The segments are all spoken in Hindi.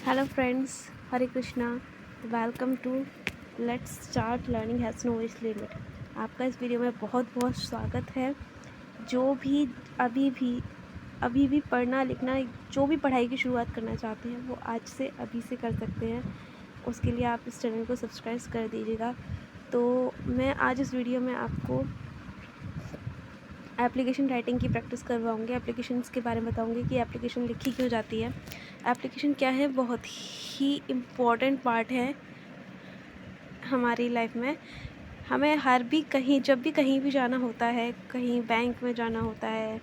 Hello friends, Hare Krishna. Welcome to let's start learning has no age limit. आपका इस वीडियो में बहुत बहुत स्वागत है। जो भी अभी भी पढ़ना लिखना, जो भी पढ़ाई की शुरुआत करना चाहते हैं वो आज से अभी से कर सकते हैं। उसके लिए आप इस चैनल को सब्सक्राइब कर दीजिएगा। तो मैं आज इस वीडियो में आपको एप्लीकेशन राइटिंग की प्रैक्टिस करवाऊँगी। एप्लीकेशंस के बारे में बताऊँगी कि एप्लीकेशन लिखी क्यों जाती है। एप्लीकेशन क्या है, बहुत ही इम्पॉर्टेंट पार्ट है हमारी लाइफ में। हमें जब भी कहीं भी जाना होता है, कहीं बैंक में जाना होता है,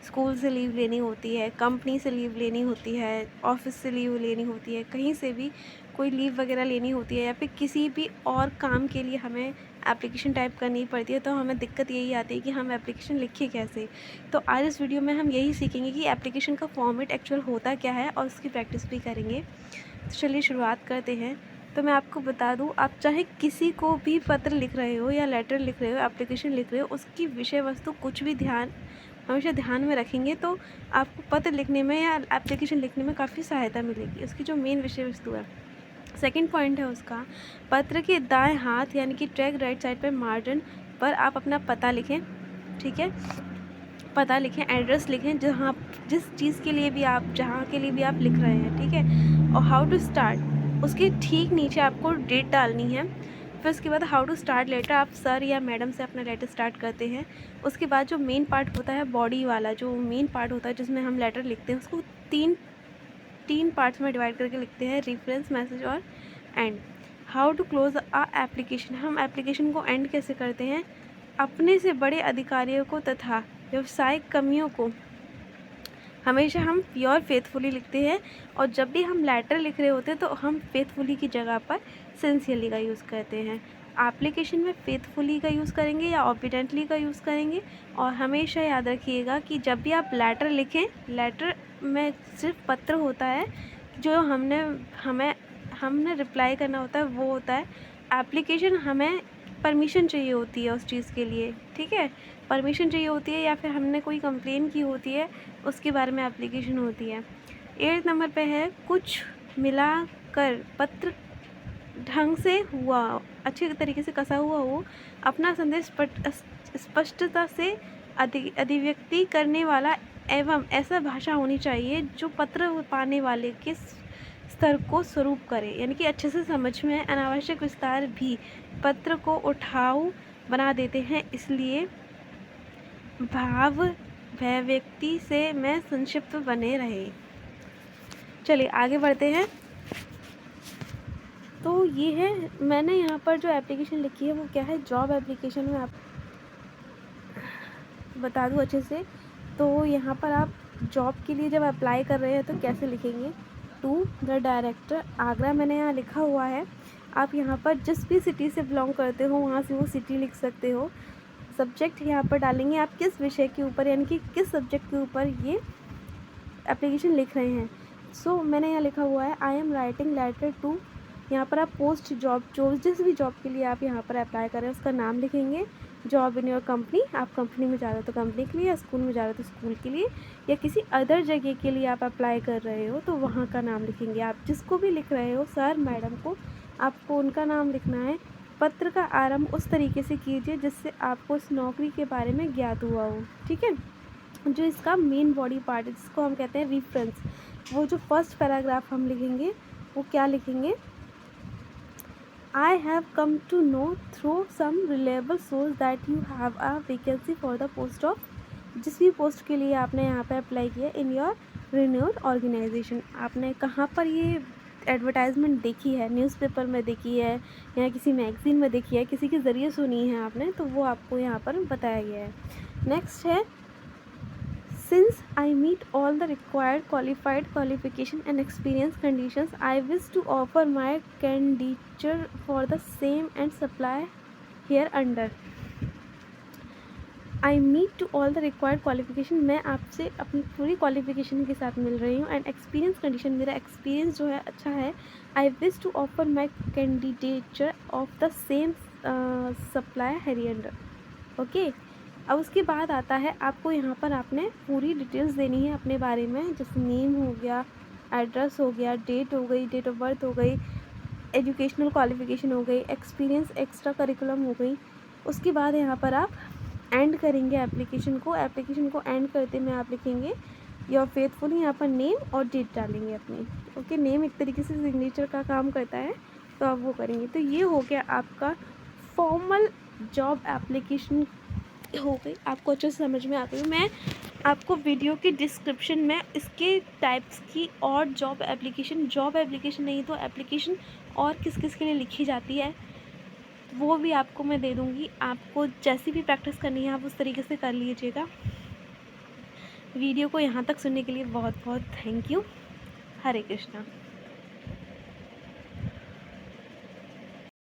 स्कूल से लीव लेनी होती है, कंपनी से लीव लेनी होती है, ऑफिस से लीव लेनी होती है, कहीं से भी कोई लीव वगैरह लेनी होती है या फिर किसी भी और काम के लिए हमें एप्लीकेशन टाइप करनी पड़ती है, तो हमें दिक्कत यही आती है कि हम एप्लीकेशन लिखें कैसे। तो आज इस वीडियो में हम यही सीखेंगे कि एप्लीकेशन का फॉर्मेट एक्चुअल होता क्या है और उसकी प्रैक्टिस भी करेंगे। तो चलिए शुरुआत करते हैं। तो मैं आपको बता दूं, आप चाहे किसी को भी पत्र लिख रहे हो या लेटर लिख रहे हो, एप्लीकेशन लिख रहे हो, उसकी विषय वस्तु कुछ भी हमेशा ध्यान में रखेंगे तो आपको पत्र लिखने में या एप्लीकेशन लिखने में काफ़ी सहायता मिलेगी। उसकी जो मेन विषय वस्तु है, सेकंड पॉइंट है उसका, पत्र के दाएं हाथ यानी कि ट्रैक राइट साइड पर मार्जिन पर आप अपना पता लिखें। ठीक है, पता लिखें, एड्रेस लिखें, जिस चीज़ के लिए भी आप जहाँ के लिए भी आप लिख रहे हैं। ठीक है, और हाउ टू स्टार्ट, उसके ठीक नीचे आपको डेट डालनी है। फिर उसके बाद हाउ टू स्टार्ट लेटर, आप सर या मैडम से अपना लेटर स्टार्ट करते हैं। उसके बाद जो मेन पार्ट होता है, बॉडी वाला जो मेन पार्ट होता है जिसमें हम लेटर लिखते हैं, उसको तीन तीन पार्ट्स में डिवाइड करके लिखते हैं, रेफरेंस, मैसेज और end. How to close a application, हम एप्लीकेशन को एंड कैसे करते हैं, अपने से बड़े अधिकारियों को तथा व्यवसायिक कमियों को हमेशा हम प्योर फेथफुली लिखते हैं। और जब भी हम लेटर लिख रहे होते हैं तो हम फेथफुली की जगह पर सिंसियरली का यूज़ करते हैं। एप्लीकेशन में फेथफुली का यूज़ करेंगे या ऑबिडेंटली का यूज़ करेंगे। और हमेशा याद रखिएगा कि जब भी आप लेटर लिखें, लेटर में सिर्फ पत्र होता है, जो हमने रिप्लाई करना होता है वो होता है। एप्लीकेशन हमें परमिशन चाहिए होती है उस चीज़ के लिए। ठीक है, परमिशन चाहिए होती है या फिर हमने कोई कंप्लेन की होती है, उसके बारे में एप्लीकेशन होती है। 8 नंबर पे है, कुछ मिला कर पत्र ढंग से हुआ, अच्छे तरीके से कसा हुआ हो, अपना संदेश स्पष्टता से अभिव्यक्ति करने वाला एवं ऐसा भाषा होनी चाहिए जो पत्र पाने वाले के स्तर को स्वरूप करे, यानी कि अच्छे से समझ में आए। अनावश्यक विस्तार भी पत्र को उठाऊ बना देते हैं, इसलिए भाव व्यक्ति से में संक्षिप्त बने रहे। चलिए आगे बढ़ते हैं। तो ये है, मैंने यहाँ पर जो एप्लीकेशन लिखी है वो क्या है, जॉब एप्लीकेशन में आप बता दूँ अच्छे से। तो यहाँ पर आप जॉब के लिए जब अप्लाई कर रहे हैं तो कैसे लिखेंगे, टू द डायरेक्टर आगरा, मैंने यहाँ लिखा हुआ है। आप यहाँ पर जिस भी सिटी से बिलोंग करते हो वहाँ से वो सिटी लिख सकते हो। सब्जेक्ट यहाँ पर डालेंगे आप किस विषय के ऊपर, यानी कि किस सब्जेक्ट के ऊपर ये एप्लीकेशन लिख रहे हैं। सो मैंने यहाँ लिखा हुआ है, I am writing letter to, यहाँ पर आप पोस्ट जॉब, जो जिस भी जॉब के लिए आप यहाँ पर अप्लाई कर रहे हैं उसका नाम लिखेंगे। जॉब इन योर कंपनी, आप कंपनी में जा रहे हो तो कंपनी के लिए, या स्कूल में जा रहे हो तो स्कूल के लिए, या किसी अदर जगह के लिए आप अप्लाई कर रहे हो तो वहाँ का नाम लिखेंगे। आप जिसको भी लिख रहे हो, सर मैडम को, आपको उनका नाम लिखना है। पत्र का आरंभ उस तरीके से कीजिए जिससे आपको इस नौकरी के बारे में ज्ञात हुआ हो। ठीक है, जो इसका मेन बॉडी पार्ट है जिसको हम कहते हैं रेफरेंस, वो जो फर्स्ट पैराग्राफ हम लिखेंगे वो क्या लिखेंगे, I have come to know through some reliable source that you have a vacancy for the post of, जिस भी पोस्ट के लिए आपने यहाँ पर अप्लाई किया, इन योर रिन्यूड ऑर्गेनाइजेशन, आपने कहाँ पर ये एडवर्टाइजमेंट देखी है, न्यूज़पेपर में देखी है या किसी मैगज़ीन में देखी है, किसी के ज़रिए सुनी है आपने, तो वो आपको यहाँ पर बताया गया है। नेक्स्ट है, since I meet all the required qualification and experience conditions, I wish to offer my candidature for the same and supply here under. I meet to all the required qualification, मैं आपसे अपनी पूरी क्वालिफिकेशन के साथ मिल रही हूँ, एंड एक्सपीरियंस कंडीशन, मेरा एक्सपीरियंस जो है अच्छा है। I wish to offer my candidature of the same supply here under. Okay, अब उसके बाद आता है, आपको यहाँ पर आपने पूरी डिटेल्स देनी है अपने बारे में, जैसे नेम हो गया, एड्रेस हो गया, डेट हो गई, डेट ऑफ बर्थ हो गई, एजुकेशनल क्वालिफ़िकेशन हो गई, एक्सपीरियंस एक्स्ट्रा करिकुलम हो गई। उसके बाद यहाँ पर आप एंड करेंगे एप्लीकेशन को। एप्लीकेशन को एंड करते में आप लिखेंगे योर फेथफुली, यहाँ पर नेम और डेट डालेंगे अपनी। ओके, नेम एक तरीके से सिग्नेचर का काम करता है, तो आप वो करेंगे। तो ये हो गया आपका फॉर्मल जॉब एप्लीकेशन हो गई। आपको अच्छे से समझ में आ गई। मैं आपको वीडियो के डिस्क्रिप्शन में इसके टाइप्स की और जॉब एप्लीकेशन नहीं तो एप्लीकेशन और किस किस के लिए लिखी जाती है वो भी आपको मैं दे दूँगी। आपको जैसी भी प्रैक्टिस करनी है आप उस तरीके से कर लीजिएगा। वीडियो को यहाँ तक सुनने के लिए बहुत बहुत थैंक यू। हरे कृष्णा।